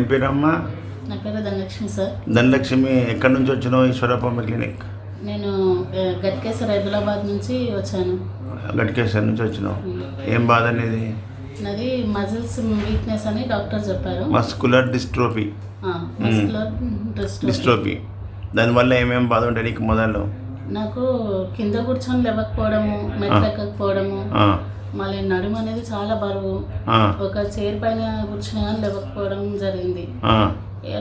మీ పేరమ్మా? నా పేరు ధనలక్ష్మి సార్. ధనలక్ష్మి, ఎక్కడి నుంచి వచ్చినావు? ఈశ్వరప్పమ్మ క్లినిక్. నేను గట్కేసర్ హైదరాబాద్ నుంచి వచ్చాను. గట్కేసర్ నుంచి వచ్చినావు. ఏం బాధ అనేది? నాది మజిల్స్ వీక్నెస్ అని డాక్టర్ చెప్పారు. Muscular dystrophy. Muscular dystrophy. దానివల్ల ఏమేమి బాధ ఉంటాయి నీకు? మొదలు నాకు కింద కూర్చొని లేవకపోవడము, మెట్లెక్కకపోవడము, మళ్ళీ నడుము అనేది చాలా బరువు, ఒక చైర్ పైన కూర్చుని కానీ లేవకపోవడం జరిగింది.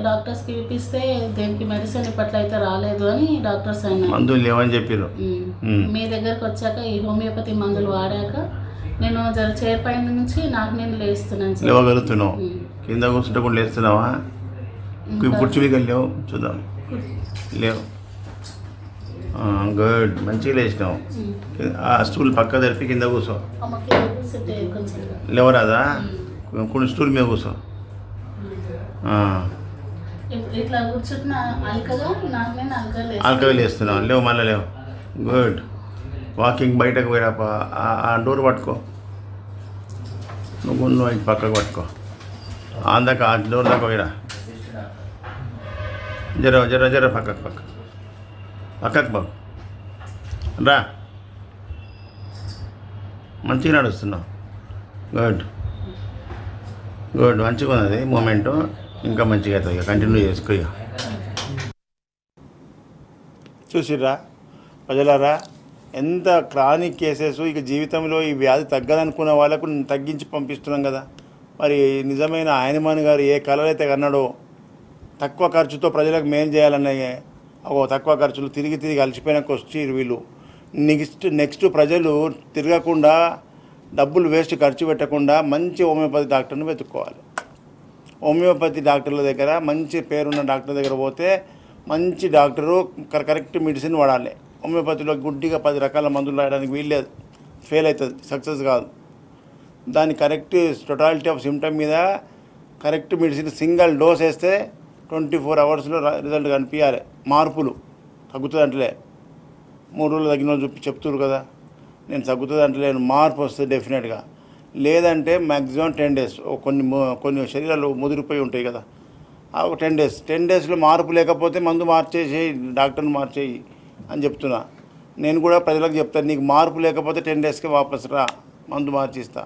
డాక్టర్స్కి చూపిస్తే దేనికి మెడిసిన్ ఇప్పట్లయితే రాలేదు అని డాక్టర్స్ అయినా మందులు లేవని చెప్పారు. మీ దగ్గరకు వచ్చాక ఈ హోమియోపతి మందులు వాడాక నేను చైర్ పైన నుంచి నాకు నేను లేస్తున్నాను. లేవగలుగుతున్నావు? కింద కూర్చుంటే కూడా లేస్తున్నావా? కూర్చు మీద లేవు, చూద్దాం. లేవు. గుడ్, మంచిగా లేచినావు. ఆ స్టూల్ పక్క జరిపి కింద కూర్చో. లేవరాదా? కొన్ని స్టూల్ మీద కూర్చో. ఇట్లా కూర్చుంటున్నా అల్కగా లేస్తున్నావు. లేవు, మళ్ళీ లేవు. గుడ్. వాకింగ్ బయటకు పోయినాప ఆ డోర్ పట్టుకో. నువ్వు ఇంటి పక్కకు పట్టుకో. అందాక ఆ డోర్ దాకా పోయిరా. జర జర జర పక్కకు పక్కకు రా. మంచిగా నడుస్తున్నావు. గుడ్ గుడ్, మంచిగా ఉన్నది మూమెంటు. ఇంకా మంచిగా అవుతుంది. కంటిన్యూ చేసుకో. చూసిర్రా ప్రజలారా, ఎంత క్రానిక్ కేసెస్. ఇక జీవితంలో ఈ వ్యాధి తగ్గదనుకున్న వాళ్ళకు తగ్గించి పంపిస్తున్నాం కదా. మరి నిజమైన ఆయనమాని గారు ఏ కళలు అయితే కన్నాడో, తక్కువ ఖర్చుతో ప్రజలకు మేలు చేయాలన్నాయే, తక్కువ ఖర్చులు తిరిగి అలసిపోయినాక వచ్చి వీళ్ళు నెక్స్ట్ ప్రజలు తిరగకుండా, డబ్బులు వేస్ట్ ఖర్చు పెట్టకుండా మంచి హోమియోపతి డాక్టర్ని వెతుక్కోవాలి. హోమియోపతి డాక్టర్ల దగ్గర, మంచి పేరున్న డాక్టర్ దగ్గర పోతే మంచి డాక్టరు కరెక్ట్ మెడిసిన్ వాడాలి. హోమియోపతిలో గుడ్డిగా 10 రకాల మందులు రాయడానికి వీల్లేదు. ఫెయిల్ అవుతుంది, సక్సెస్ కాదు. దాని కరెక్ట్ టోటాలిటీ ఆఫ్ సిమ్టమ్ మీద కరెక్ట్ మెడిసిన్ సింగిల్ డోస్ వేస్తే 24 అవర్స్లో రిజల్ట్ కనిపించాలి. మార్పులు తగ్గుతుంది అంటలే. 3 రోజులు తగ్గిన వాళ్ళు చెప్తున్నారు కదా. నేను తగ్గుతుంది అంటలేను, మార్పు వస్తుంది డెఫినెట్గా. లేదంటే మ్యాక్సిమం 10 days. కొన్ని శరీరాలు ముదిరిపోయి ఉంటాయి కదా, ఒక 10 డేస్లో మార్పు లేకపోతే మందు మార్చేసేయి, డాక్టర్ని మార్చేయి అని చెప్తున్నా. నేను కూడా ప్రజలకు చెప్తాను, నీకు మార్పు లేకపోతే 10 daysకి వాపస్ రా, మందు మార్చిస్తా.